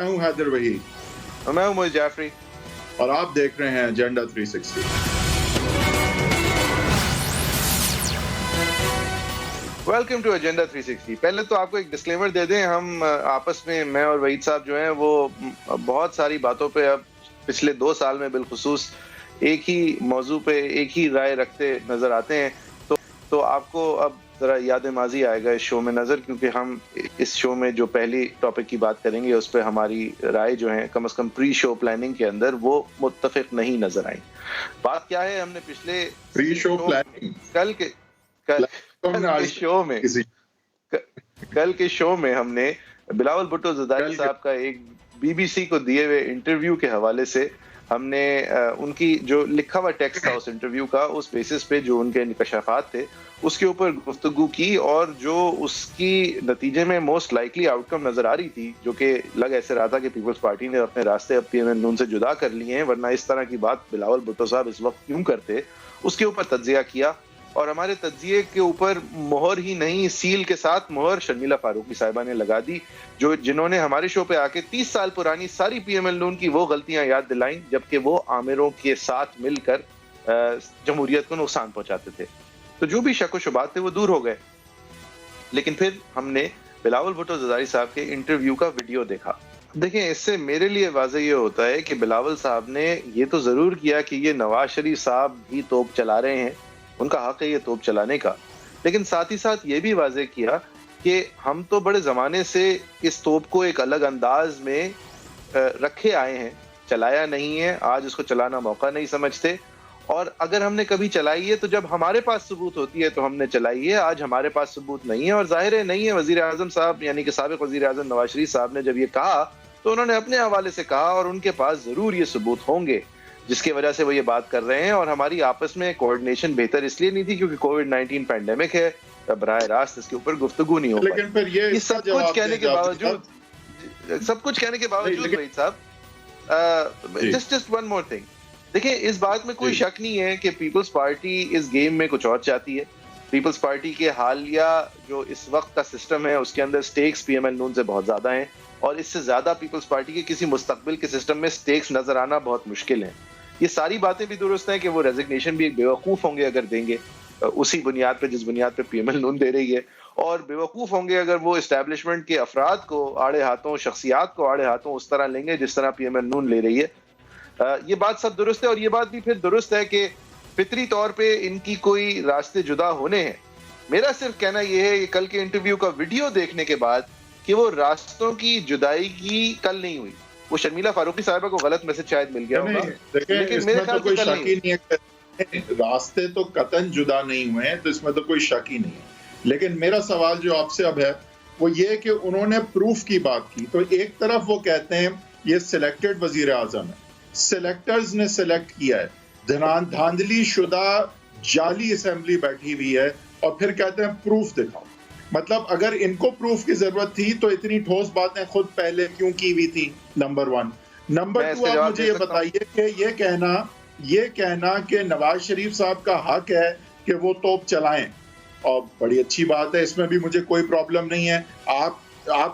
میں ہوں حیدر وحید اور میں ہوں موئز جعفری اور آپ دیکھ رہے ہیں ایجنڈا 360. Welcome to agenda 360. پہلے تو آپ کو ایک ڈسکلیمر دے دیں, ہم آپس میں میں اور وحید صاحب جو ہیں وہ بہت ساری باتوں پہ اب پچھلے 2 سال میں بالخصوص ایک ہی موضوع پہ ایک ہی رائے رکھتے نظر آتے ہیں. تو آپ کو اب ذرا یاد ماضی آئے گا اس شو میں نظر, کیونکہ ہم اس شو میں جو پہلی ٹاپک کی بات کریں گے اس پہ ہماری رائے جو ہیں کم از کم پری شو پلاننگ کے اندر وہ متفق نہیں نظر آئیں. بات کیا ہے, ہم نے پچھلے پری شو پلاننگ کل کے شو میں ہم نے بلاول بھٹو زرداری صاحب کا ایک بی بی سی کو دیے ہوئے انٹرویو کے حوالے سے ہم نے ان کی جو لکھا ہوا ٹیکسٹ تھا اس انٹرویو کا, اس بیسس پہ جو ان کے انکشافات تھے اس کے اوپر گفتگو کی, اور جو اس کی نتیجے میں موسٹ لائکلی آؤٹ کم نظر آ رہی تھی, جو کہ لگ ایسے رہا تھا کہ پیپلز پارٹی نے اپنے راستے اب پی ایم ایل نون سے جدا کر لیے ہیں, ورنہ اس طرح کی بات بلاول بھٹو صاحب اس وقت کیوں کرتے, اس کے اوپر تجزیہ کیا. اور ہمارے تجزیے کے اوپر مہر ہی نہیں, سیل کے ساتھ مہر شرمیلا فاروقی صاحبہ نے لگا دی, جنہوں نے ہمارے شو پہ آ کے 30 سال پرانی ساری پی ایم ایل نون کی وہ غلطیاں یاد دلائیں جبکہ وہ عامروں کے ساتھ مل کر جمہوریت کو نقصان پہنچاتے تھے. تو جو بھی شک و شبہات تھے وہ دور ہو گئے. لیکن پھر ہم نے بلاول بھٹو زرداری صاحب کے انٹرویو کا ویڈیو دیکھا. دیکھیں, اس سے میرے لیے واضح یہ ہوتا ہے کہ بلاول صاحب نے یہ تو ضرور کیا کہ یہ نواز شریف صاحب بھی توپ چلا رہے ہیں, ان کا حق ہے یہ توپ چلانے کا, لیکن ساتھ ہی ساتھ یہ بھی واضح کیا کہ ہم تو بڑے زمانے سے اس توپ کو ایک الگ انداز میں رکھے آئے ہیں, چلایا نہیں ہے, آج اس کو چلانا موقع نہیں سمجھتے, اور اگر ہم نے کبھی چلائی ہے تو جب ہمارے پاس ثبوت ہوتی ہے تو ہم نے چلائی ہے, آج ہمارے پاس ثبوت نہیں ہے. اور ظاہر ہے نہیں ہے, وزیر اعظم صاحب یعنی کہ سابق وزیر اعظم نواز شریف صاحب نے جب یہ کہا تو انہوں نے اپنے حوالے سے کہا اور ان کے پاس ضرور یہ ثبوت ہوں گے جس کی وجہ سے وہ یہ بات کر رہے ہیں. اور ہماری آپس میں کوارڈینیشن بہتر اس لیے نہیں تھی کیونکہ کووڈ-19 پینڈیمک ہے, براہ راست اس کے اوپر گفتگو نہیں ہو پائی. لیکن پھر یہ سب کچھ کہنے کے باوجود وحید صاحب, جسٹ ون مور تھنگ, دیکھیں اس بات میں کوئی شک نہیں ہے کہ پیپلز پارٹی اس گیم میں کچھ اور چاہتی ہے. پیپلز پارٹی کے حالیہ جو اس وقت کا سسٹم ہے اس کے اندر سٹیکس پی ایم ایل نون سے بہت زیادہ ہیں, اور اس سے زیادہ پیپلز پارٹی کے کسی مستقبل کے سسٹم میں سٹیکس نظر آنا بہت مشکل ہے. یہ ساری باتیں بھی درست ہیں کہ وہ ریزگنیشن بھی ایک بیوقوف ہوں گے اگر دیں گے اسی بنیاد پہ جس بنیاد پہ پی ایم ایل نون دے رہی ہے, اور بیوقوف ہوں گے اگر وہ اسٹیبلشمنٹ کے افراد کو آڑے ہاتھوں, شخصیات کو آڑے ہاتھوں اس طرح لیں گے جس طرح پی ایم ایل نون لے رہی ہے. یہ بات سب درست ہے, اور یہ بات بھی پھر درست ہے کہ فطری طور پہ ان کی کوئی راستے جدا ہونے ہیں. میرا صرف کہنا یہ ہے کہ کل کے انٹرویو کا ویڈیو دیکھنے کے بعد کہ وہ راستوں کی جدائی کی کل نہیں ہوئی. وہ شرمیلا فاروقی صاحبہ کو غلط میسج شاید مل گیا ہوگا, لیکن میرے خیال سے کل نہیں ہے. راستے تو قطعاً جدا نہیں ہوئے ہیں, تو اس میں تو کوئی شک ہی نہیں ہے. لیکن میرا سوال جو آپ سے اب ہے وہ یہ کہ انہوں نے پروف کی بات کی, تو ایک طرف وہ کہتے ہیں یہ سلیکٹڈ وزیر اعظم ہے, سلیکٹرز نے سلیکٹ کیا ہے, دھاندلی شدہ جعلی اسمبلی بیٹھی ہوئی ہے, اور پھر کہتے ہیں پروف دکھاؤ. مطلب اگر ان کو پروف کی ضرورت تھی تو اتنی ٹھوس باتیں خود پہلے کیوں کی ہوئی تھی, نمبر 1. نمبر 2, آپ مجھے یہ بتائیے کہ یہ کہنا کہ نواز شریف صاحب کا حق ہے کہ وہ توپ چلائیں, اور بڑی اچھی بات ہے, اس میں بھی مجھے کوئی پرابلم نہیں ہے. آپ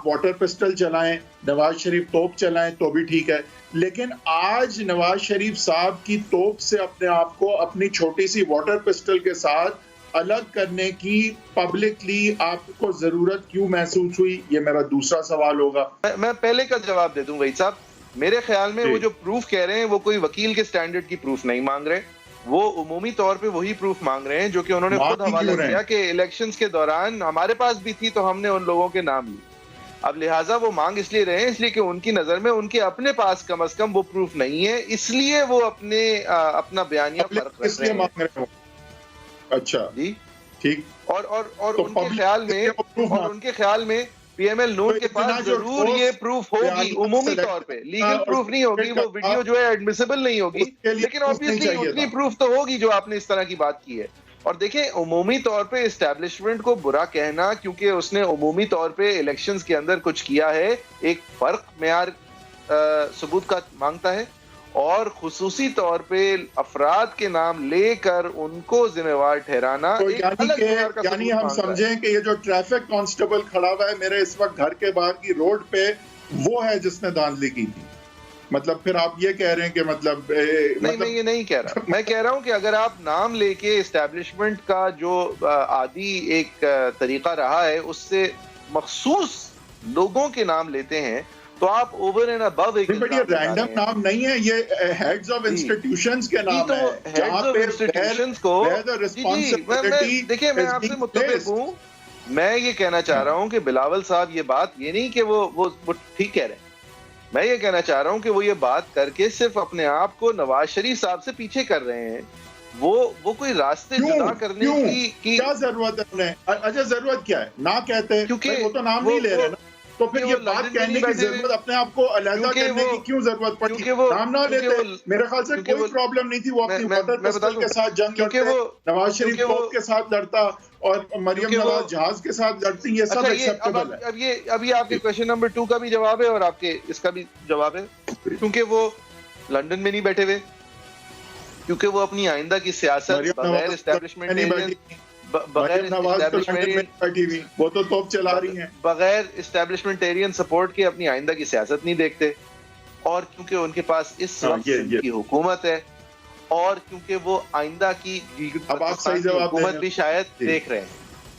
واٹر پسٹل چلائیں, نواز شریف توپ چلائیں تو بھی ٹھیک ہے. لیکن آج نواز شریف صاحب کی توپ سے اپنے آپ کو اپنی چھوٹی سی واٹر پسٹل کے ساتھ الگ کرنے کی پبلکلی آپ کو ضرورت کیوں محسوس ہوئی, یہ میرا دوسرا سوال ہوگا. میں پہلے کا جواب دے دوں وحید صاحب. میرے خیال میں وہ جو پروف کہہ رہے ہیں وہ کوئی وکیل کے سٹینڈرڈ کی پروف نہیں مانگ رہے, وہ عمومی طور پہ وہی پروف مانگ رہے ہیں جو کہ انہوں نے خود حوالہ کیا کہ الیکشنز کے دوران ہمارے پاس بھی تھی تو ہم نے ان لوگوں کے نام لیے. اب لہٰذا وہ مانگ اس لیے رہے ہیں اس لیے کہ ان کی نظر میں ان کے اپنے پاس کم از کم وہ پروف نہیں ہے, اس لیے وہ اپنا بیانیہ فرق رکھ رہے ہیں. اچھا جی ٹھیک. اور ان کے خیال میں پی ایم ایل نون کے پاس ضرور یہ پروف ہوگی, عمومی طور پہ لیگل پروف نہیں ہوگی, وہ ویڈیو جو ہے ایڈمیسیبل نہیں ہوگی, لیکن obviously اتنی پروف تو ہوگی جو آپ نے اس طرح کی بات کی ہے. اور دیکھیں عمومی طور پہ اسٹیبلشمنٹ کو برا کہنا کیونکہ اس نے عمومی طور پہ الیکشنز کے اندر کچھ کیا ہے ایک فرق معیار ثبوت کا مانگتا ہے, اور خصوصی طور پہ افراد کے نام لے کر ان کو ذمہ وار ٹھہرانا ایک الگ معیار کا ثبوت یعنی ہم مانگتا ہے. سمجھیں کہ یہ جو ٹریفک کانسٹیبل کھڑا ہوا ہے میرے اس وقت گھر کے باہر کی روڈ پہ, وہ ہے جس نے دھاندلی کی تھی. مطلب پھر آپ یہ کہہ رہے ہیں کہ مطلب نہیں میں یہ نہیں کہہ رہا. میں کہہ رہا ہوں کہ اگر آپ نام لے کے اسٹیبلشمنٹ کا جو عادی ایک طریقہ رہا ہے اس سے مخصوص لوگوں کے نام لیتے ہیں تو آپ اوور اینڈ ابو ایک بٹ یہ رینڈم نام نہیں ہے, یہ ہیڈز آف انسٹیٹیوشنز کے نام ہے جہاں پہ انسٹیٹیوشنز کو دیکھیں میں آپ سے متفق ہوں. میں یہ کہنا چاہ رہا ہوں کہ بلاول صاحب یہ بات یہ نہیں کہ وہ ٹھیک کہہ رہے ہیں. میں یہ کہنا چاہ رہا ہوں کہ وہ یہ بات کر کے صرف اپنے آپ کو نواز شریف صاحب سے پیچھے کر رہے ہیں. وہ کوئی راستے جدا کرنے کی کیا ضرورت ہے انہیں؟ اچھا ضرورت کیا ہے؟ نہ کہتے کیونکہ وہ تو نام نہیں لے رہے نا, تو پھر یہ بات کہنے کی ضرورت اپنے آپ کو علیحدہ کرنے کی کیوں ضرورت پڑی؟ نام نہ لیتے, میرے خیال سے کوئی پرابلم نہیں تھی. وہ اپنی مدر پسٹل کے ساتھ جنگ لڑتے, نواز شریف توپ کے ساتھ لڑتا اور مریم نواز جہاز کے ساتھ لڑتی, یہ سب ایکسیپٹیبل ہے. ابھی آپ کے کویشچن نمبر 2 کا بھی جواب ہے اور آپ کے اس کا بھی جواب ہے. کیونکہ وہ لندن میں نہیں بیٹھے ہوئے, کیونکہ وہ اپنی آئندہ کی سیاست بغیر اسٹیبلشمنٹیرین سپورٹ کے اپنی آئندہ کی سیاست نہیں دیکھتے, اور کیونکہ ان کے پاس اس وقت کی حکومت ہے, اور کیونکہ وہ آئندہ کی حکومت بھی شاید دیکھ رہے ہیں.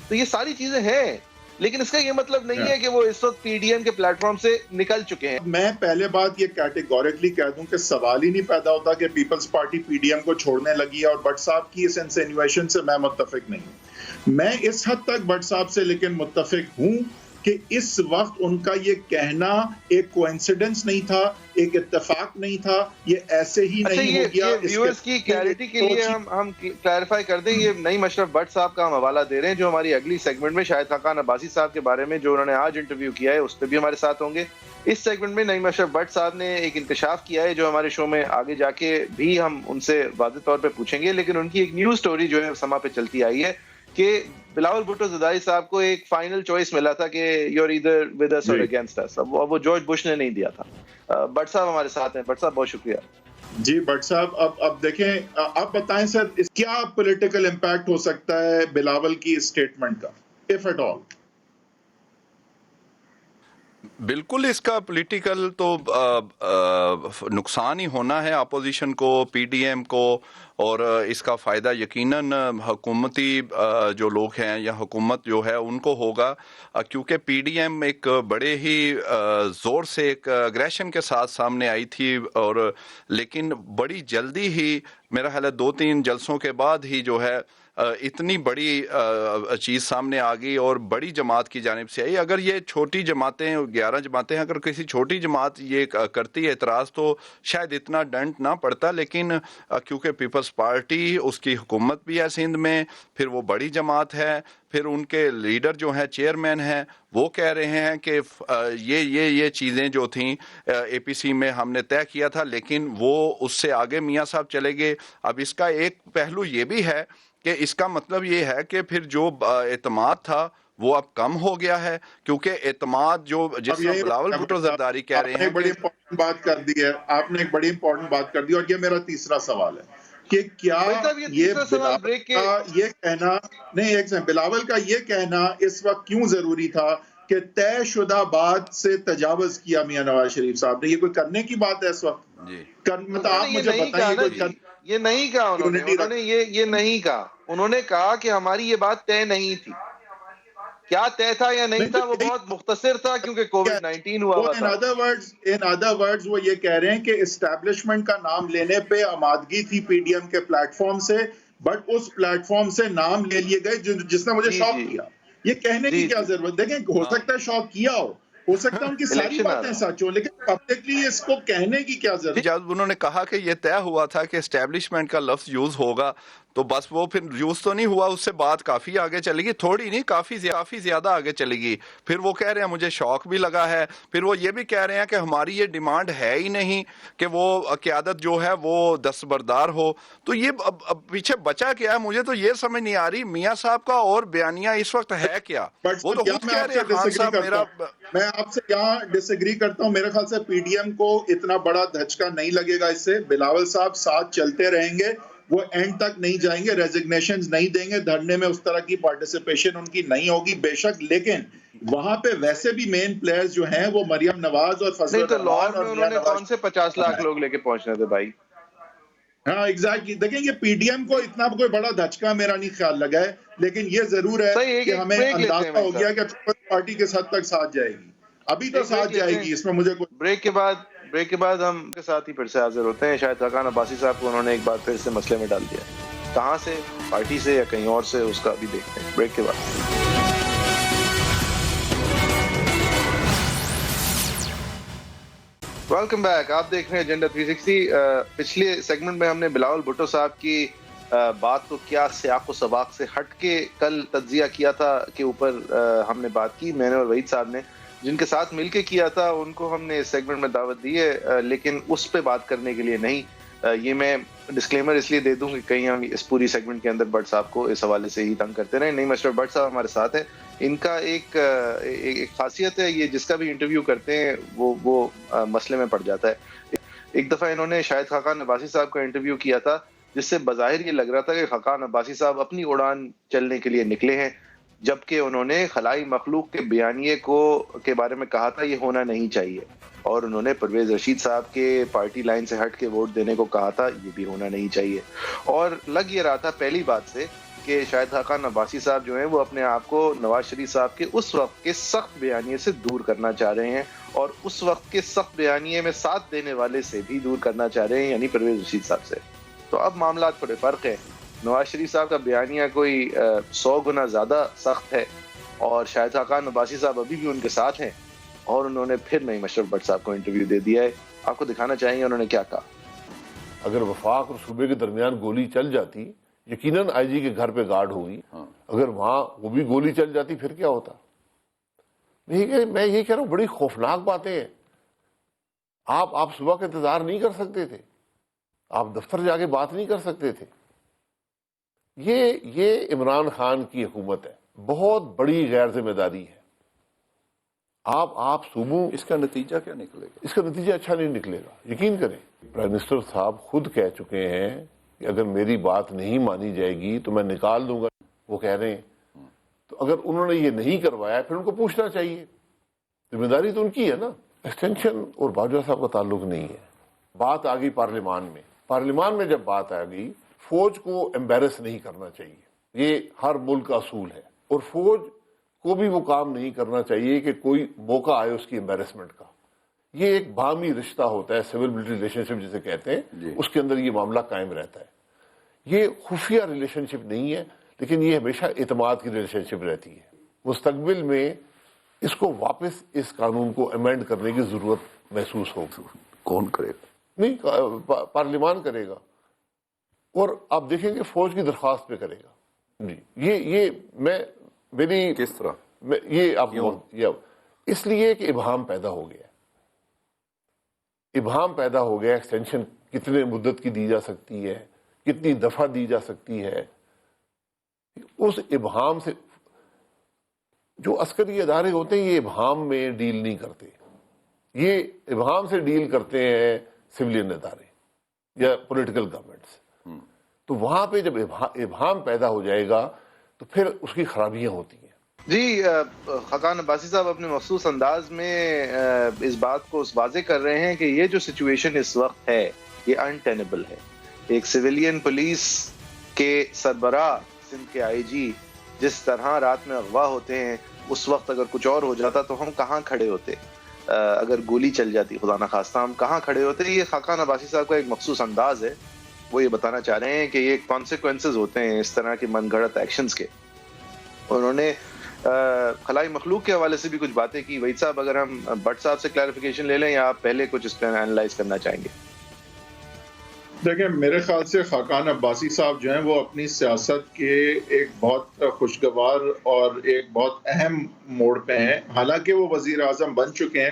تو یہ ساری چیزیں ہیں, لیکن اس کا یہ مطلب نہیں ہے کہ وہ اس وقت پی ڈی ایم کے پلیٹ فارم سے نکل چکے ہیں. میں پہلے بات یہ کیٹیگوریکلی کہہ دوں کہ سوال ہی نہیں پیدا ہوتا کہ Peoples Party P D M کو چھوڑنے لگی ہے, اور بٹ صاحب کی اس انسینویشن سے میں متفق نہیں ہوں. میں اس حد تک بٹ صاحب سے لیکن متفق ہوں کہ اس وقت ان کا یہ کہنا ایک کوئنسیڈنس نہیں تھا, ایک اتفاق نہیں تھا, یہ ایسے ہی نہیں ہو گیا. یہ ویورز کی کلیئرٹی کے لیے ہم کلیریفائی کر دیں, یہ نعیم اشرف بٹ صاحب کا ہم حوالہ دے رہے ہیں جو ہماری اگلی سیگمنٹ میں شاہد خاقان عباسی صاحب کے بارے میں جو انہوں نے آج انٹرویو کیا ہے اس پہ بھی ہمارے ساتھ ہوں گے. اس سیگمنٹ میں نعیم اشرف بٹ صاحب نے ایک انکشاف کیا ہے جو ہمارے شو میں آگے جا کے بھی ہم ان سے واضح طور پہ پوچھیں گے, لیکن ان کی ایک نیوز سٹوری جو ہے سما پہ چلتی آئی ہے کہ بلاول بھٹو زرداری صاحب کو ایک فائنل چوائس ملا تھا کہ you are either with us اور اگینسٹ اس. اب وہ جارج بش نے نہیں دیا تھا. بٹ صاحب ہمارے ساتھ ہیں. بٹ صاحب بہت شکریہ. جی بٹ صاحب اب دیکھیں, آپ بتائیں سر کیا پولیٹیکل امپیکٹ ہو سکتا ہے بلاول کی اسٹیٹمنٹ کا, اف ایٹ آل؟ بالکل اس کا پولیٹیکل تو نقصان ہی ہونا ہے اپوزیشن کو, پی ڈی ایم کو, اور اس کا فائدہ یقیناً حکومتی جو لوگ ہیں یا حکومت جو ہے ان کو ہوگا, کیونکہ پی ڈی ایم ایک بڑے ہی زور سے ایک اگریشن کے ساتھ سامنے آئی تھی, اور لیکن بڑی جلدی ہی میرا خیال ہے 2-3 جلسوں کے بعد ہی جو ہے اتنی بڑی چیز سامنے آ گئی اور بڑی جماعت کی جانب سے آئی. اگر یہ چھوٹی جماعتیں 11 جماعتیں اگر کسی چھوٹی جماعت یہ کرتی ہے اعتراض تو شاید اتنا ڈنٹ نہ پڑتا, لیکن کیونکہ پیپلز پارٹی اس کی حکومت بھی ہے سندھ میں, پھر وہ بڑی جماعت ہے, پھر ان کے لیڈر جو ہیں چیئرمین ہیں وہ کہہ رہے ہیں کہ یہ چیزیں جو تھیں اے پی سی میں ہم نے طے کیا تھا, لیکن وہ اس سے آگے میاں صاحب چلے گئے. اب اس کا ایک پہلو یہ بھی ہے کہ اس کا مطلب یہ ہے کہ پھر جو اعتماد تھا وہ اب کم ہو گیا ہے, کیونکہ اعتماد جو جس میں بلاول بھٹو زرداری کہہ رہے ہیں. بڑی امپورٹنٹ بات کر دی ہے آپ نے, ایک بڑی امپورٹنٹ بات کر دی, اور یہ میرا تیسرا سوال ہے کہ کیا یہ بلاول کا یہ کہنا نہیں, ایک بلاول کا یہ کہنا اس وقت کیوں ضروری تھا کہ طے شدہ بات سے تجاوز کیا میاں نواز شریف صاحب نے؟ یہ کوئی کرنے کی بات ہے اس وقت؟ مطلب آپ مجھے بتائیے. یہ نہیں کہا انہوں نے یہ نہیں کہا. انہوں نے کہا کہ ہماری یہ بات طے نہیں تھی. کیا طے تھا یا نہیں تھا وہ بہت مختصر تھا کیونکہ کووڈ 19 ہوا تھا. ان ادر ورڈز وہ یہ کہہ رہے ہیں کہ اسٹیبلشمنٹ کا نام لینے پہ آمادگی تھی پی ڈی ایم کے پلیٹ فارم سے, بٹ اس پلیٹ فارم سے نام لے لیے گئے جس نے مجھے شوق کیا. یہ کہنے کی کیا ضرورت؟ دیکھیں ہو سکتا ہے شوق کیا ہو سکتا ہے ان کی ساری باتیں سچ ہو, لیکن پبلکلی اس کو کہنے کی کیا ضرورت؟ جب انہوں نے کہا کہ یہ طے ہوا تھا کہ اسٹیبلشمنٹ کا لفظ یوز ہوگا تو بس وہ پھر یوز تو نہیں ہوا, اس سے بات کافی آگے چلے گی, تھوڑی نہیں کافی زیادہ آگے چلے گی. پھر وہ کہہ رہے ہیں مجھے شوق بھی لگا ہے, پھر وہ یہ بھی کہہ رہے ہیں کہ ہماری یہ ڈیمانڈ ہے ہی نہیں کہ وہ قیادت جو ہے وہ دستبردار ہو. تو یہ اب پیچھے بچا کیا ہے؟ مجھے تو یہ سمجھ نہیں آ رہی میاں صاحب کا اور بیانیہ اس وقت ہے کیا. وہ تو خود کہہ رہے ہیں خان صاحب میرا. میں آپ سے یہاں ڈس ایگری کرتا ہوں. میرے خیال سے پی ڈی ایم کو اتنا بڑا دھچکا نہیں لگے گا اس سے. بلاول صاحب ساتھ چلتے رہیں گے, وہ اینڈ تک نہیں جائیں گے, ریزگنیشنز نہیں دیں گے, دھرنے میں اس طرح کی پارٹیسپیشن ان کی نہیں ہوگی بے شک, لیکن وہاں پہ ویسے بھی مین پلیئرز جو ہیں وہ مریم نواز اور فضل نہیں تو لاہور الرحمان میں اور انہوں میاں نے کون سے 50 لاکھ نواز. لوگ لے کے پہنچنے تھے بھائی؟ ہاں ایگزیکٹلی, دیکھیں یہ پی ڈی ایم کو اتنا کوئی بڑا دھچکا میرا نہیں خیال لگا ہے, لیکن یہ ضرور ہے صحیح, کہ ایک ہمیں بریک لیتے ہیں اندازہ بھائی ہو گیا صاحب, کہ پیپلز پارٹی کس حد تک ساتھ جائے گی. ابھی تو ایک بریک ساتھ لیتے جائے ہیں, گی, اس میں مجھے کوئی بریک کے بعد ہم کے ساتھ ہی پھر سے حاضر ہوتے ہیں. شاہد خاقان عباسی صاحب کو انہوں نے ایک بار پھر سے مسئلے میں ڈال دیا, کہاں سے, پارٹی سے یا کہیں اور سے, اس کا بھی دیکھتے ہیں بریک کے بعد. ویلکم بیک, آپ دیکھ رہے ہیں ایجنڈا 360. پچھلے سیگمنٹ میں ہم نے بلاول بھٹو صاحب کی بات کو کیا سیاق و سباق سے ہٹ کے کل تجزیہ کیا تھا کے اوپر ہم نے بات کی, میں نے اور وحید صاحب نے, جن کے ساتھ مل کے کیا تھا ان کو ہم نے اس سیگمنٹ میں دعوت دی ہے, لیکن اس پہ بات کرنے کے لیے نہیں. یہ میں ڈسکلیمر اس لیے دے دوں کہ کہیں ہم اس پوری سیگمنٹ کے اندر بٹ صاحب کو اس حوالے سے ہی تنگ کرتے رہے. نہیں, مسٹر بٹ صاحب ہمارے ساتھ ہیں. ان کا ایک خاصیت ہے, یہ جس کا بھی انٹرویو کرتے ہیں وہ مسئلے میں پڑ جاتا ہے. ایک دفعہ انہوں نے شاہد خاقان عباسی صاحب کا انٹرویو کیا تھا, جس سے بظاہر یہ لگ رہا تھا کہ خاقان عباسی صاحب اپنی اڑان چلنے کے لیے نکلے ہیں, جبکہ انہوں نے خلائی مخلوق کے بیانیے کے بارے میں کہا تھا یہ ہونا نہیں چاہیے, اور انہوں نے پرویز رشید صاحب کے پارٹی لائن سے ہٹ کے ووٹ دینے کو کہا تھا, یہ بھی ہونا نہیں چاہیے. اور لگ یہ رہا تھا پہلی بات سے کہ شاہد خاقان عباسی صاحب جو ہیں وہ اپنے آپ کو نواز شریف صاحب کے اس وقت کے سخت بیانیے سے دور کرنا چاہ رہے ہیں, اور اس وقت کے سخت بیانیے میں ساتھ دینے والے سے بھی دور کرنا چاہ رہے ہیں, یعنی پرویز رشید صاحب سے. تو اب معاملات تھوڑے فرق ہیں. نواز شریف صاحب کا بیانیہ کوئی 100 گنا زیادہ سخت ہے, اور شاہد خاقان عباسی صاحب ابھی بھی ان کے ساتھ ہیں, اور انہوں نے پھر نئی مشرف بٹ صاحب کو انٹرویو دے دیا ہے. آپ کو دکھانا چاہیں گے انہوں نے کیا کہا. اگر وفاق اور صوبے کے درمیان گولی چل جاتی, یقیناً آئی جی کے گھر پہ گارڈ ہوگی, اگر وہاں وہ بھی گولی چل جاتی پھر کیا ہوتا. نہیں, میں یہ کہہ رہا ہوں بڑی خوفناک باتیں ہیں. آپ صبح کا انتظار نہیں کر سکتے تھے, آپ دفتر جا کے بات نہیں کر سکتے تھے. یہ عمران خان کی حکومت ہے, بہت بڑی غیر ذمہ داری ہے. آپ صوبوں, اس کا نتیجہ کیا نکلے گا؟ اس کا نتیجہ اچھا نہیں نکلے گا, یقین کریں. پرائم منسٹر صاحب خود کہہ چکے ہیں کہ اگر میری بات نہیں مانی جائے گی تو میں نکال دوں گا. وہ کہہ رہے ہیں, تو اگر انہوں نے یہ نہیں کروایا پھر ان کو پوچھنا چاہیے, ذمہ داری تو ان کی ہے نا. ایکسٹینشن اور باجوہ صاحب کا تعلق نہیں ہے. بات آ گئی پارلیمان میں جب بات آ گئی, فوج کو امبیرس نہیں کرنا چاہیے, یہ ہر ملک کا اصول ہے, اور فوج کو بھی وہ کام نہیں کرنا چاہیے کہ کوئی موقع آئے اس کی امبیرسمنٹ کا. یہ ایک باہمی رشتہ ہوتا ہے, سول ملٹری ریلیشن شپ جسے کہتے ہیں, اس کے اندر یہ معاملہ قائم رہتا ہے. یہ خفیہ ریلیشن شپ نہیں ہے, لیکن یہ ہمیشہ اعتماد کی ریلیشن شپ رہتی ہے. مستقبل میں اس کو واپس اس قانون کو امینڈ کرنے کی ضرورت محسوس ہوگی. کون کرے گا؟ نہیں, پارلیمان کرے گا, اور آپ دیکھیں گے فوج کی درخواست پہ کرے گا. جی, یہ میری کس طرح یہ آپ اس لیے کہ ابہام پیدا ہو گیا. ایکسٹینشن کتنے مدت کی دی جا سکتی ہے, کتنی دفعہ دی جا سکتی ہے, اس ابہام سے جو عسکری ادارے ہوتے ہیں یہ ابہام میں ڈیل نہیں کرتے, یہ ابہام سے ڈیل کرتے ہیں سویلین ادارے یا پولیٹیکل گورنمنٹس. تو وہاں پہ جب ابہام پیدا ہو جائے گا تو پھر اس کی خرابیاں ہوتی ہیں. جی, خاقان عباسی صاحب اپنے مخصوص انداز میں اس بات کو واضح کر رہے ہیں کہ یہ جو سچویشن اس وقت ہے یہ انٹینیبل ہے. ایک سویلین پولیس کے سربراہ سندھ کے آئی جی جس طرح رات میں اغوا ہوتے ہیں, اس وقت اگر کچھ اور ہو جاتا تو ہم کہاں کھڑے ہوتے, اگر گولی چل جاتی خدا نخواستہ ہم کہاں کھڑے ہوتے. یہ خاقان عباسی صاحب کا ایک مخصوص انداز ہے, وہ یہ بتانا چاہ رہے ہیں کہ یہ کانسیکوینسز ہوتے ہیں اس طرح کے من گھڑت ایکشنز کے. انہوں نے خلائی مخلوق کے حوالے سے بھی کچھ باتیں کی. وحید صاحب اگر ہم بٹ صاحب سے کلیریفیکیشن لے لیں یا آپ پہلے کچھ اس پہ اینالائز کرنا چاہیں گے. دیکھیں, میرے خیال سے خاقان عباسی صاحب جو ہیں وہ اپنی سیاست کے ایک بہت خوشگوار اور ایک بہت اہم موڑ پہ ہیں. حالانکہ وہ وزیر اعظم بن چکے ہیں,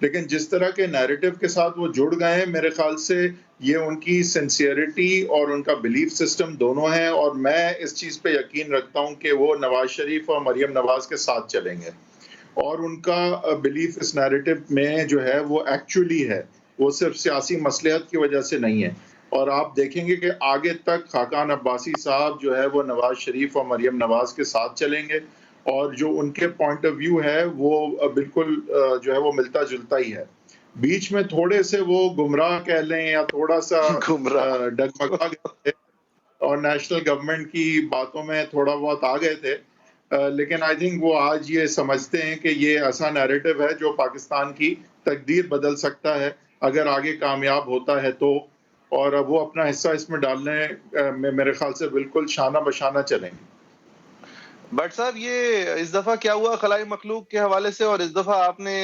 لیکن جس طرح کے نیریٹو کے ساتھ وہ جڑ گئے ہیں, میرے خیال سے یہ ان کی سنسیئرٹی اور ان کا بلیف سسٹم دونوں ہیں, اور میں اس چیز پہ یقین رکھتا ہوں کہ وہ نواز شریف اور مریم نواز کے ساتھ چلیں گے. اور ان کا بلیف اس نیریٹو میں جو ہے وہ ایکچولی ہے, وہ صرف سیاسی مصلحت کی وجہ سے نہیں ہے. اور آپ دیکھیں گے کہ آگے تک خاقان عباسی صاحب جو ہے وہ نواز شریف اور مریم نواز کے ساتھ چلیں گے، اور جو ان کے پوائنٹ آف ویو ہے وہ بالکل جو ہے وہ ملتا جلتا ہی ہے. بیچ میں تھوڑے سے وہ گمراہ کہہ لیں یا تھوڑا سا گمراہ. ڈگمگا گئے تھے اور نیشنل گورنمنٹ کی باتوں میں تھوڑا بہت آ گئے تھے، لیکن آئی تھنک وہ آج یہ سمجھتے ہیں کہ یہ ایسا نیریٹو ہے جو پاکستان کی تقدیر بدل سکتا ہے اگر آگے کامیاب ہوتا ہے تو، اور وہ اپنا حصہ اس میں ڈالنے میں میرے خیال سے بالکل شانہ بشانہ چلیں گے. بٹ صاحب یہ اس دفعہ کیا ہوا خلائی مخلوق کے حوالے سے، اور اس دفعہ آپ نے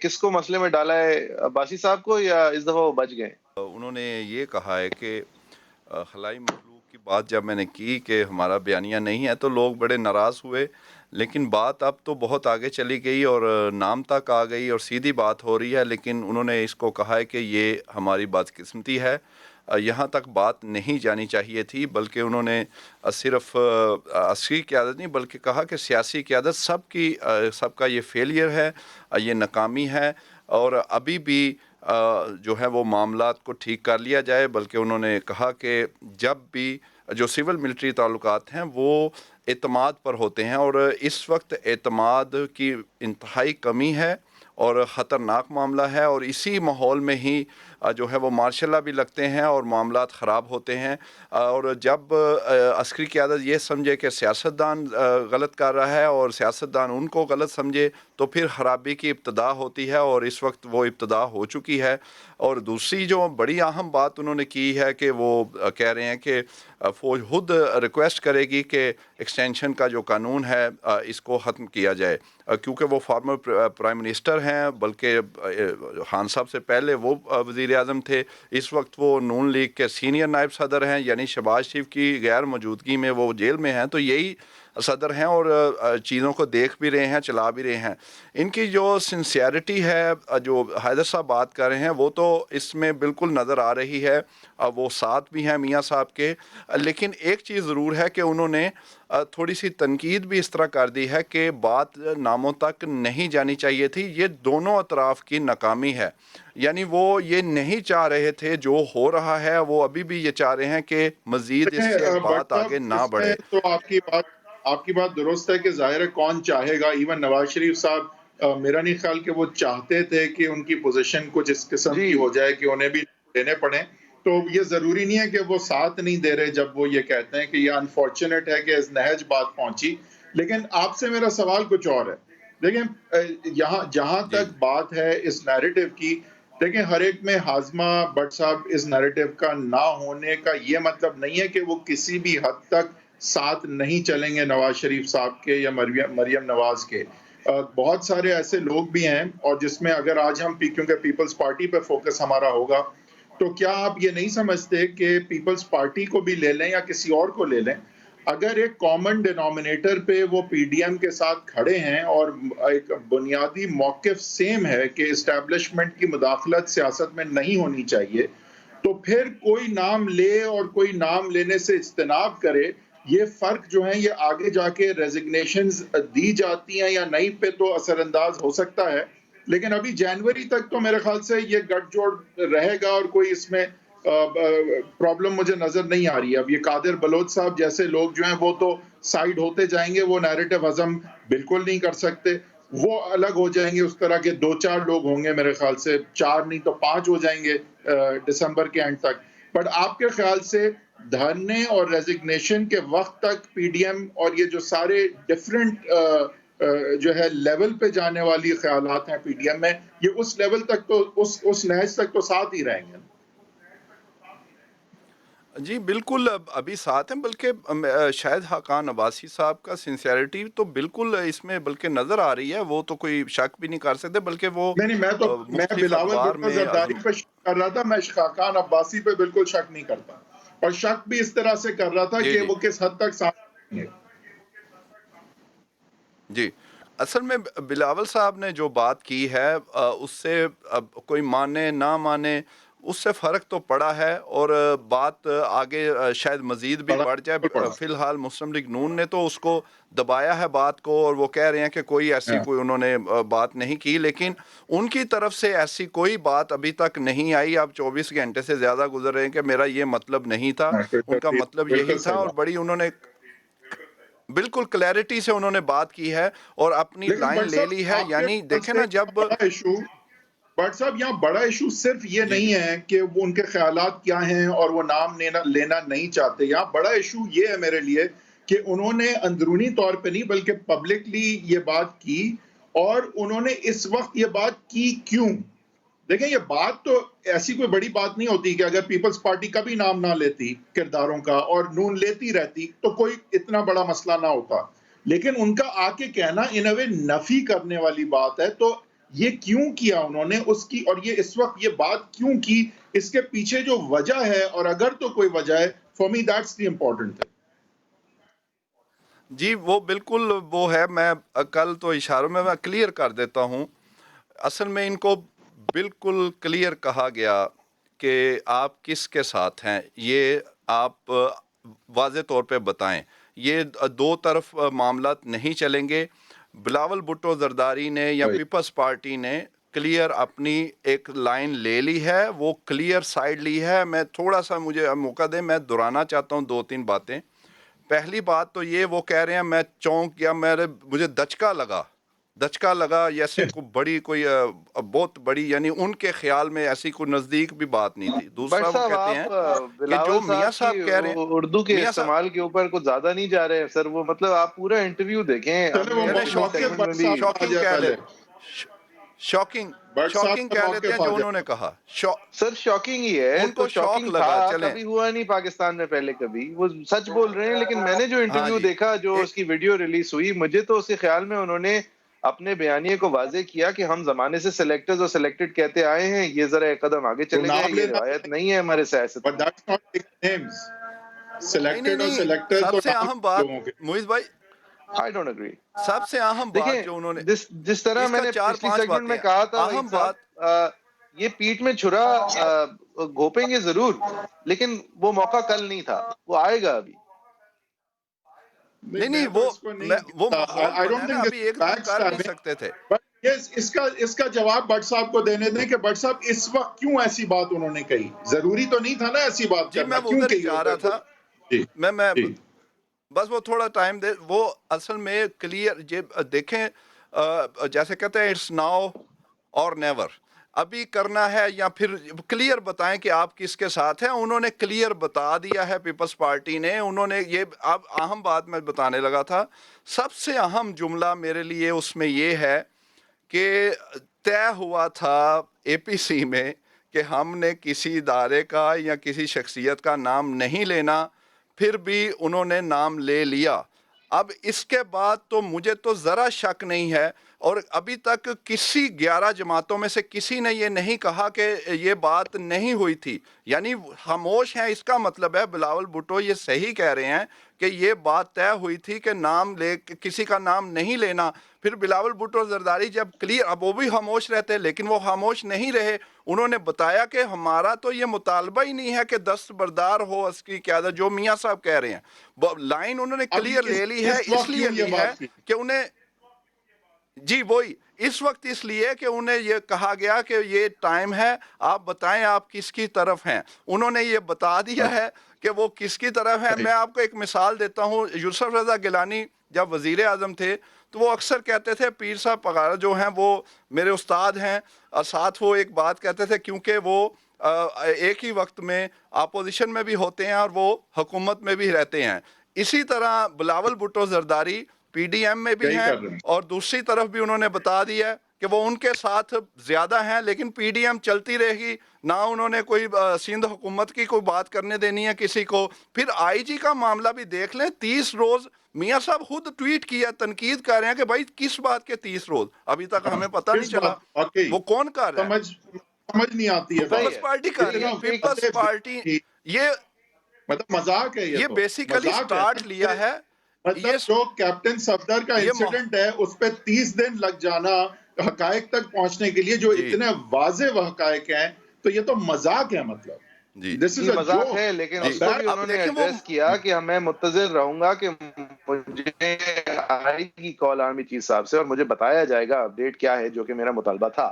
کس کو مسئلے میں ڈالا ہے، عباسی صاحب کو، یا اس دفعہ وہ بچ گئے؟ انہوں نے یہ کہا ہے کہ خلائی مخلوق کی بات جب میں نے کی کہ ہمارا بیانیہ نہیں ہے تو لوگ بڑے ناراض ہوئے، لیکن بات اب تو بہت آگے چلی گئی اور نام تک آ گئی اور سیدھی بات ہو رہی ہے. لیکن انہوں نے اس کو کہا ہے کہ یہ ہماری بدقسمتی ہے، یہاں تک بات نہیں جانی چاہیے تھی، بلکہ انہوں نے صرف عسکری قیادت نہیں بلکہ کہا کہ سیاسی قیادت سب کا یہ فیلئر ہے، یہ ناکامی ہے، اور ابھی بھی جو ہے وہ معاملات کو ٹھیک کر لیا جائے. بلکہ انہوں نے کہا کہ جب بھی جو سول ملٹری تعلقات ہیں وہ اعتماد پر ہوتے ہیں، اور اس وقت اعتماد کی انتہائی کمی ہے اور خطرناک معاملہ ہے، اور اسی ماحول میں ہی جو ہے وہ مارشل لا بھی لگتے ہیں اور معاملات خراب ہوتے ہیں. اور جب عسکری قیادت یہ سمجھے کہ سیاستدان غلط کر رہا ہے اور سیاستدان ان کو غلط سمجھے تو پھر خرابی کی ابتدا ہوتی ہے، اور اس وقت وہ ابتدا ہو چکی ہے. اور دوسری جو بڑی اہم بات انہوں نے کی ہے کہ وہ کہہ رہے ہیں کہ فوج خود ریکویسٹ کرے گی کہ ایکسٹینشن کا جو قانون ہے اس کو ختم کیا جائے، کیونکہ وہ فارمر پرائم منسٹر ہیں، بلکہ خان صاحب سے پہلے وہ وزیر اعظم تھے. اس وقت وہ نون لیگ کے سینئر نائب صدر ہیں، یعنی شہباز شریف کی غیر موجودگی میں وہ جیل میں ہیں، تو یہی صدر ہیں اور چیزوں کو دیکھ بھی رہے ہیں، چلا بھی رہے ہیں. ان کی جو سنسیئرٹی ہے جو حیدر صاحب بات کر رہے ہیں وہ تو اس میں بالکل نظر آ رہی ہے، وہ ساتھ بھی ہیں میاں صاحب کے. لیکن ایک چیز ضرور ہے کہ انہوں نے تھوڑی سی تنقید بھی اس طرح کر دی ہے کہ بات ناموں تک نہیں جانی چاہیے تھی. یہ دونوں اطراف کی ناکامی ہے، یعنی وہ یہ نہیں چاہ رہے تھے جو ہو رہا ہے، وہ ابھی بھی یہ چاہ رہے ہیں کہ مزید اس سے بٹ بات صاحب آگے نہ اس میں بڑھے. تو آپ کی بات درست ہے کہ ظاہر ہے کون چاہے گا. ایون نواز شریف صاحب میرا نہیں خیال کہ وہ چاہتے تھے کہ ان کی پوزیشن کچھ اس قسم جی کی ہو جائے کہ انہیں بھی دینے پڑیں. تو یہ ضروری نہیں ہے کہ وہ ساتھ نہیں دے رہے جب وہ یہ کہتے ہیں کہ یہ انفارچونیٹ ہے کہ اس نہج بات پہنچی. لیکن آپ سے میرا سوال کچھ اور ہے. دیکھیں جہاں جی تک بات ہے اس نیریٹو کی، دیکھیں ہر ایک میں ہاضمہ بٹ صاحب اس نیریٹو کا نہ ہونے کا یہ مطلب نہیں ہے کہ وہ کسی بھی حد تک ساتھ نہیں چلیں گے نواز شریف صاحب کے یا مریم نواز کے. بہت سارے ایسے لوگ بھی ہیں، اور جس میں اگر آج ہم کیونکہ پیپلز پارٹی پہ فوکس ہمارا ہوگا، تو کیا آپ یہ نہیں سمجھتے کہ پیپلز پارٹی کو بھی لے لیں یا کسی اور کو لے لیں، اگر ایک کامن ڈینومینیٹر پہ وہ پی ڈی ایم کے ساتھ کھڑے ہیں اور ایک بنیادی موقف سیم ہے کہ اسٹیبلشمنٹ کی مداخلت سیاست میں نہیں ہونی چاہیے، تو پھر کوئی نام لے اور کوئی نام لینے سے اجتناب کرے. یہ فرق جو ہے یہ آگے جا کے ریزگنیشنز دی جاتی ہیں یا نہیں پہ تو اثر انداز ہو سکتا ہے، لیکن ابھی جنوری تک تو میرے خیال سے یہ گٹھ جوڑ رہے گا اور کوئی اس میں پرابلم مجھے نظر نہیں آ رہی ہے. اب یہ قادر بلوچ صاحب جیسے لوگ جو ہیں وہ تو سائیڈ ہوتے جائیں گے، وہ نیریٹو ہضم بالکل نہیں کر سکتے، وہ الگ ہو جائیں گے. اس طرح کے 2-4 لوگ ہوں گے، میرے خیال سے 4 نہیں تو 5 ہو جائیں گے دسمبر کے اینڈ تک. بٹ آپ کے خیال سے دھرنے اور ریزگنیشن کے وقت تک پی ڈی ایم اور یہ جو سارے ڈیفرنٹ جو ہے لیول پہ جانے والی خیالات ہیں پی ڈی ایم میں، یہ اس لیول تک تو اس نہج تک تو ساتھ ہی رہیں گے؟ جی بالکل ابھی ساتھ ہیں، بلکہ شاید حقان عباسی صاحب کا سنسیئرٹی تو بالکل اس میں بلکہ نظر آ رہی ہے، وہ تو کوئی شک بھی نہیں کر سکتے، بلکہ وہ نہیں میں مختلف بلاول ادوار بھٹو میں زرداری پہ شک کر رہا تھا، میں خاقان عباسی پہ بالکل شک نہیں کرتا، اور شک بھی اس طرح سے کر رہا تھا جی کہ جی وہ کس حد تک ساتھ رہیں گے. جی اصل میں بلاول صاحب نے جو بات کی ہے اس سے کوئی مانے نہ مانے اس سے فرق تو پڑا ہے اور بات آگے شاید مزید بھی بڑھ جائے. فی الحال مسلم لیگ نون نے تو اس کو دبایا ہے بات کو اور وہ کہہ رہے ہیں کہ کوئی ایسی کوئی انہوں نے بات نہیں کی, لیکن ان کی طرف سے ایسی کوئی بات ابھی تک نہیں آئی. اب 24 گھنٹے سے زیادہ گزر رہے ہیں کہ میرا یہ مطلب نہیں تھا, ان کا مطلب یہی تھا, اور بڑی انہوں نے بالکل کلیئرٹی سے انہوں نے بات کی ہے اور اپنی لائن لے لی ہے. یعنی دیکھیں نا جب بٹ صاحب یہاں بڑا ایشو صرف یہ نہیں ہے کہ وہ ان کے خیالات کیا ہیں اور وہ نام لینا نہیں چاہتے. یہاں بڑا ایشو یہ ہے میرے لیے کہ انہوں نے اندرونی طور پہ نہیں بلکہ پبلکلی یہ بات کی, اور انہوں نے اس وقت یہ بات کی کیوں. دیکھیں یہ بات تو ایسی کوئی بڑی بات نہیں ہوتی کہ اگر پیپلز پارٹی کا بھی نام نہ لیتی کرداروں کا اور نون لیتی رہتی تو کوئی اتنا بڑا مسئلہ نہ ہوتا, لیکن ان کا آ کے کہنا ان اے وے نفی کرنے والی بات ہے. تو یہ کیوں کیا انہوں نے اس کی, اور یہ اس وقت یہ بات کیوں کی, اس کے پیچھے جو وجہ ہے, اور اگر تو کوئی وجہ ہے, for me that's the important thing. جی وہ بالکل وہ ہے. میں کل تو اشاروں میں کلیئر کر دیتا ہوں. اصل میں ان کو بالکل کلیئر کہا گیا کہ آپ کس کے ساتھ ہیں, یہ آپ واضح طور پہ بتائیں. یہ دو طرف معاملات نہیں چلیں گے. بلاول بھٹو زرداری نے یا پیپلز پارٹی نے کلیئر اپنی ایک لائن لے لی ہے, وہ کلیئر سائیڈ لی ہے. میں تھوڑا سا مجھے موقع دیں, میں دہرانا چاہتا ہوں 2-3 باتیں. پہلی بات تو یہ وہ کہہ رہے ہیں میں چونک یا مجھے دچکا لگا جیسے کوئی بڑی کوئی بہت بڑی, یعنی ان کے خیال میں ایسی کوئی نزدیک بھی بات نہیں تھی. دوسرا وہ کہتے ہیں کہ جو میاں صاحب کہہ رہے ہیں اردو کے استعمال کے اوپر کچھ زیادہ نہیں جا رہے ہیں سر. وہ مطلب آپ پورا انٹرویو دیکھیں, شاکنگ کہہ لیتے شاکنگ کہہ لیتے ہیں جو انہوں نے کہا. سر شاکنگ ہی ہے, ان کو شوق لگا. چلیں کبھی ہوا نہیں پاکستان میں پہلے کبھی, وہ سچ بول رہے ہیں. لیکن میں نے جو انٹرویو دیکھا, جو اس کی ویڈیو ریلیز ہوئی, مجھے تو اس کے خیال میں انہوں نے اپنے بیانیے کو واضح کیا کہ ہم زمانے سے سلیکٹرز اور سلیکٹڈ کہتے آئے ہیں, یہ ذرا ایک قدم آگے چلے گئے, یہ روایت نہیں ہے ہمارے سیاست میں. نہیں سب سے اہم بات معیز بھائی, I don't agree. سب سے اہم بات جو انہوں نے جس طرح میں نے پچھلی سیگمنٹ میں کہا تھا, اہم بات یہ پیٹ میں چھرا گھوپیں گے ضرور, لیکن وہ موقع کل نہیں تھا, وہ آئے گا ابھی. نہیں وہ ماحول بنا نا, ابھی ایک دم کر نہیں سکتے تھے. اس کا جواب بٹ صاحب کو دینے دیں کہ بٹ صاحب اس وقت کیوں ایسی بات انہوں نے کہی. ضروری تو نہیں تھا نا ایسی بات کرنا, کیوں کہی جا رہا تھا. میں بس وہ تھوڑا ٹائم دے. وہ اصل میں کلیئر دیکھیں, جیسے کہتے ہیں اٹس ناؤ اور نیور, ابھی کرنا ہے یا پھر کلیئر بتائیں کہ آپ کس کے ساتھ ہیں. انہوں نے کلیئر بتا دیا ہے پیپلز پارٹی نے. انہوں نے یہ اب اہم بات میں بتانے لگا تھا, سب سے اہم جملہ میرے لیے اس میں یہ ہے کہ طے ہوا تھا اے پی سی میں کہ ہم نے کسی ادارے کا یا کسی شخصیت کا نام نہیں لینا, پھر بھی انہوں نے نام لے لیا. اب اس کے بعد تو مجھے تو ذرا شک نہیں ہے, اور ابھی تک کسی 11 جماعتوں میں سے کسی نے یہ نہیں کہا کہ یہ بات نہیں ہوئی تھی. یعنی خاموش ہیں, اس کا مطلب ہے بلاول بھٹو یہ صحیح کہہ رہے ہیں کہ یہ بات طے ہوئی تھی کہ کسی کا نام نہیں لینا. پھر بلاول بھٹو زرداری جب کلیئر, اب وہ بھی خاموش رہتے لیکن وہ خاموش نہیں رہے. انہوں نے بتایا کہ ہمارا تو یہ مطالبہ ہی نہیں ہے کہ دستبردار ہو اس کی قیادت, جو میاں صاحب کہہ رہے ہیں. لائن انہوں نے کلیئر لے لی ہے, اس لیے لی ہے کہ انہیں جی وہی اس وقت اس لیے کہ انہیں یہ کہا گیا کہ یہ ٹائم ہے, آپ بتائیں آپ کس کی طرف ہیں. انہوں نے یہ بتا دیا ہے کہ وہ کس کی طرف ہیں. میں آپ کو ایک مثال دیتا ہوں. یوسف رضا گیلانی جب وزیر اعظم تھے تو وہ اکثر کہتے تھے پیر صاحب پگارا جو ہیں وہ میرے استاد ہیں, اور ساتھ وہ ایک بات کہتے تھے کیونکہ وہ ایک ہی وقت میں اپوزیشن میں بھی ہوتے ہیں اور وہ حکومت میں بھی رہتے ہیں. اسی طرح Bilawal Bhutto Zardari P D M میں بھی ہیں, اور دوسری طرف بھی انہوں نے بتا دیا کہ وہ ان کے ساتھ زیادہ ہیں, لیکن پی ڈی ایم چلتی رہے گی. نہ انہوں نے کوئی سندھ حکومت کی کوئی بات کرنے دینی ہے کسی کو. پھر آئی جی کا معاملہ بھی دیکھ لیں, 30 روز میاں صاحب خود ٹویٹ کیا, تنقید کر رہے ہیں کہ بھائی کس بات کے 30 روز, ابھی تک ہمیں پتہ نہیں چلا وہ کون کر رہا ہے. سمجھ نہیں آتی ہے. پیپلز پارٹی کر رہی ہے, پیپلز پارٹی یہ مطلب مذاق ہے. یہ بیسیکلی سٹارٹ لیا ہے. مطلب جو کیپٹن صفدر کا انسیڈنٹ ہے اس پہ 30 دن لگ جانا حقائق تک پہنچنے کے لیے, جو اتنے واضح حقائق ہیں, تو یہ تو مذاق ہے. مطلب جی دس از یہ اے مذاق جوک. ہے، لیکن جی، اس کو بھی اب انہوں نے دیکھیں وہ- ایڈریس کیا کہ میں متظر رہوں گا کہ مجھے آئے گی کال آرمی چیف صاحب سے اور مجھے بتایا جائے گا اپڈیٹ کیا ہے، جو کہ میرا مطالبہ تھا.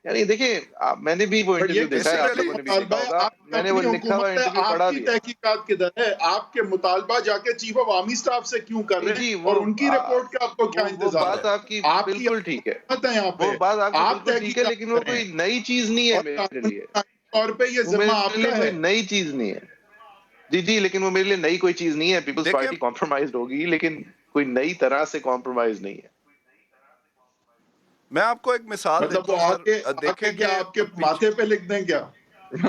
یعنی دیکھیں میں نے بھی وہ پر یہ انٹرویو دیکھا ہے، کس آپ طرح کا لوگوں نے بھی مطالبہ دیکھا ہے؟ ہوگا، آپ کی میں نے وہ اپنی لکھا ہوا حکومت ہے، انٹرویو آپ پڑھا کی بھی ہے. تحقیقات کدھر ہے؟ آپ کے مطالبہ جا کے چیف آف آرمی اسٹاف سے کیوں کر رہے جی ہیں اور ان کی رپورٹ کا آپ کو کیا وہ انتظار بات ہے؟ آپ کی آپ کی بالکل ٹھیک ہے، حکومت ہے یہاں پہ، وہ بات آپ کی آپ بالکل ٹھیک ہے، تحقیقات لیکن وہ کریں کوئی نئی چیز نہیں ہے اور میرے قانونی لیے، طور پہ یہ وہ ذمہ میرے آپ لیے کا کوئی ہے. نئی چیز نہیں ہے. جی لیکن وہ میرے لیے نئی کوئی چیز نہیں ہے. پیپلز دیکھیں- پارٹی کمپرومائزڈ ہوگی، لیکن کوئی نئی طرح سے کمپرومائز نہیں ہے. میں آپ کو ایک مثال مطلب دیتا وہ ہوں آگے سر، دیکھیں کیا کہ آپ کے ماتھے پہ لکھ دیں کیا؟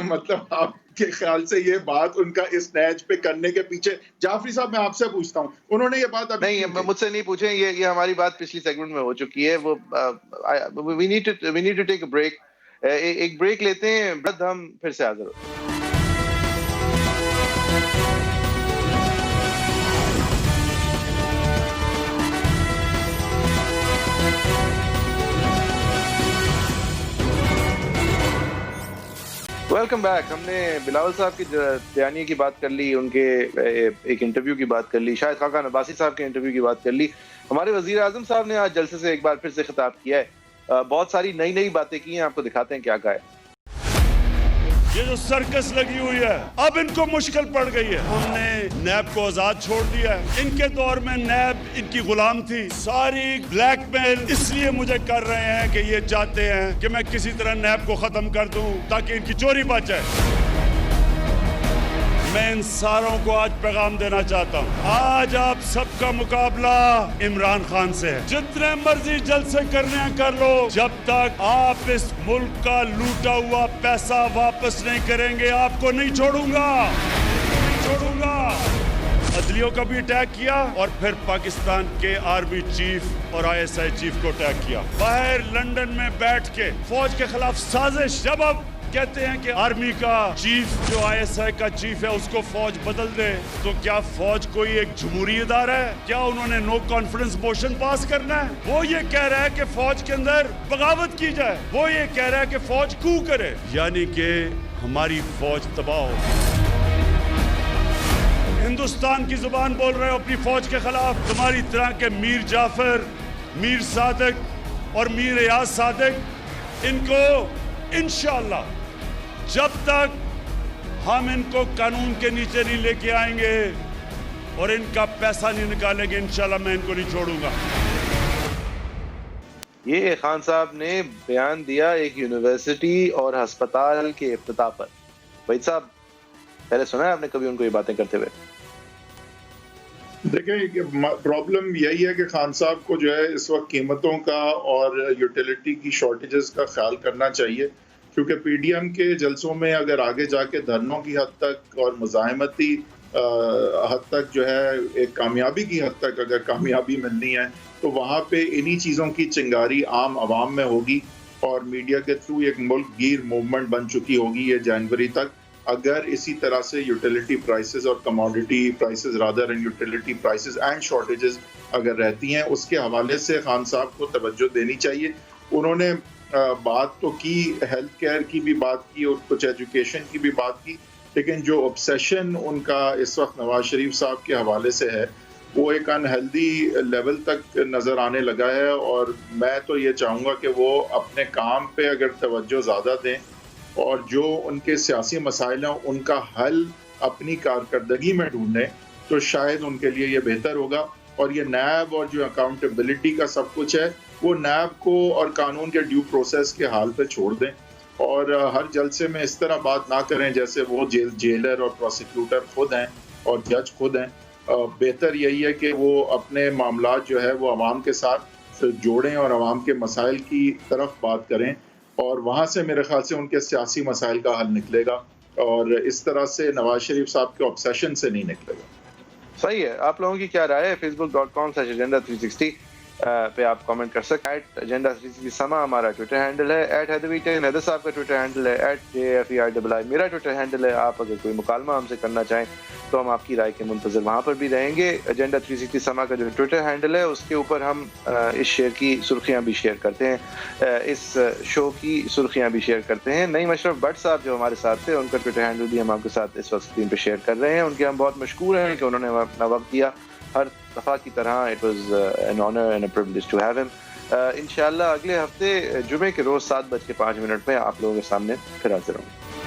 مطلب آپ کے خیال سے یہ بات ان کا اس نیج پہ کرنے کے پیچھے، جعفری صاحب میں آپ سے پوچھتا ہوں، انہوں نے یہ بات ابھی نہیں کیوں مجھ سے نہیں پوچھیں، یہ ہماری بات پچھلی سیگمنٹ میں ہو چکی ہے. وہ we need to take a break. ایک بریک لیتے ہیں، بعد ہم پھر سے حاضر ہوتے ہیں. Welcome back. ہم نے بلاول صاحب کی بیانیے کی بات کر لی، ان کے ایک انٹرویو کی بات کر لی، شاہد خاقان عباسی صاحب کے انٹرویو کی بات کر لی. ہمارے وزیر اعظم صاحب نے آج جلسے سے ایک بار پھر سے خطاب کیا ہے، بہت ساری نئی باتیں کی ہیں. آپ کو دکھاتے ہیں کیا کہا ہے. یہ جو سرکس لگی ہوئی ہے اب ان کو مشکل پڑ گئی ہے. ہم نے نیب کو آزاد چھوڑ دیا ہے. ان کے دور میں نیب ان کی غلام تھی. ساری بلیک میل اس لیے مجھے کر رہے ہیں کہ یہ چاہتے ہیں کہ میں کسی طرح نیب کو ختم کر دوں تاکہ ان کی چوری بچ جائے. میں ان ساروں کو آج پیغام دینا چاہتا ہوں، آج آپ سب کا مقابلہ عمران خان سے ہے. جتنے مرضی جلسے کرنے ہیں کر لو، جب تک آپ اس ملک کا لوٹا ہوا پیسہ واپس نہیں کریں گے آپ کو نہیں چھوڑوں گا، نہیں چھوڑوں گا. عدلیوں کا بھی اٹیک کیا اور پھر پاکستان کے آرمی چیف اور ISI چیف کو اٹیک کیا. باہر لندن میں بیٹھ کے فوج کے خلاف سازش. جب اب کہتے ہیں کہ آرمی کا چیف جو ISI کا چیف ہے اس کو فوج بدل دے، تو کیا فوج کوئی ایک جمہوری ادارہ ہے؟ کیا انہوں نے نو کانفیڈنس موشن پاس کرنا ہے؟ وہ یہ کہہ رہا ہے کہ فوج کے اندر بغاوت کی جائے، وہ یہ کہہ رہا ہے کہ فوج کو کرے، یعنی کہ ہماری فوج تباہ ہو. ہندوستان کی زبان بول رہے ہو اپنی فوج کے خلاف. تمہاری طرح کے میر جعفر، میر صادق اور میر ایاز صادق، ان کو انشاءاللہ جب تک ہم ان کو قانون کے نیچے نہیں لے کے آئیں گے اور ان کا پیسہ نہیں نکالیں گے، انشاءاللہ میں ان کو نہیں چھوڑوں گا. یہ خان صاحب نے بیان دیا ایک یونیورسٹی اور ہسپتال کے افتتاح پر. وحید صاحب پہلے سنا ہے آپ نے کبھی ان کو یہ باتیں کرتے ہوئے؟ دیکھیں پرابلم یہی ہے کہ خان صاحب کو جو ہے اس وقت قیمتوں کا اور یوٹیلیٹی کی شارٹیجز کا خیال کرنا چاہیے، کیونکہ پی ڈی ایم کے جلسوں میں اگر آگے جا کے دھرنوں کی حد تک اور مزاحمتی حد تک جو ہے ایک کامیابی کی حد تک اگر کامیابی ملنی ہے تو وہاں پہ انہی چیزوں کی چنگاری عام عوام میں ہوگی اور میڈیا کے تھرو ایک ملک گیر موومنٹ بن چکی ہوگی یہ جنوری تک. اگر اسی طرح سے یوٹیلیٹی پرائسز اور commodity prices rather and utility prices and shortages اگر رہتی ہیں، اس کے حوالے سے خان صاحب کو توجہ دینی چاہیے. انہوں نے بات تو کی، ہیلتھ کیئر کی بھی بات کی اور کچھ ایجوکیشن کی بھی بات کی، لیکن جو obsession ان کا اس وقت نواز شریف صاحب کے حوالے سے ہے وہ ایک انہیلدی لیول تک نظر آنے لگا ہے. اور میں تو یہ چاہوں گا کہ وہ اپنے کام پہ اگر توجہ زیادہ دیں اور جو ان کے سیاسی مسائل ہیں ان کا حل اپنی کارکردگی میں ڈھونڈیں تو شاید ان کے لیے یہ بہتر ہوگا. اور یہ نیب اور جو اکاؤنٹیبلٹی کا سب کچھ ہے وہ نیب کو اور قانون کے ڈیو پروسیس کے حال پہ چھوڑ دیں اور ہر جلسے میں اس طرح بات نہ کریں جیسے وہ جیلر اور پروسیکیوٹر خود ہیں اور جج خود ہیں. بہتر یہی ہے کہ وہ اپنے معاملات جو ہے وہ عوام کے ساتھ جوڑیں اور عوام کے مسائل کی طرف بات کریں اور وہاں سے میرے خیال سے ان کے سیاسی مسائل کا حل نکلے گا اور اس طرح سے نواز شریف صاحب کے obsession سے نہیں نکلے گا. صحیح ہے. آپ لوگوں کی کیا رائے ہے؟ facebook.com/agenda360 پہ آپ کامنٹ کر سکتے ہیں. @agenda360 سما ہمارا ٹویٹر ہینڈل ہے. @حیدر حیدر صاحب کا ٹویٹر ہینڈل ہے. @JFERII میرا ٹویٹر ہینڈل ہے. آپ اگر کوئی مکالمہ ہم سے کرنا چاہیں تو ہم آپ کی رائے کے منتظر وہاں پر بھی رہیں گے. agenda360 سما کا جو ٹویٹر ہینڈل ہے اس کے اوپر ہم اس شیئر کی سرخیاں بھی شیئر کرتے ہیں, اس شو کی سرخیاں بھی شیئر کرتے ہیں. نعیم اشرف بٹ صاحب جو ہمارے ساتھ تھے, ان کا ٹویٹر ہینڈل بھی ہم آپ کے ساتھ اس وقت اسکرین پہ شیئر کر رہے ہیں. ان کے ہم بہت مشکور ہیں کہ انہوں نے اپنا وقت دیا ہر دفعہ کی طرح. It was an honour and a privilege to have him. انشاءاللہ اگلے ہفتے جمعے کے روز 7:05 میں آپ لوگوں کے سامنے پھر حاضر ہوں گے.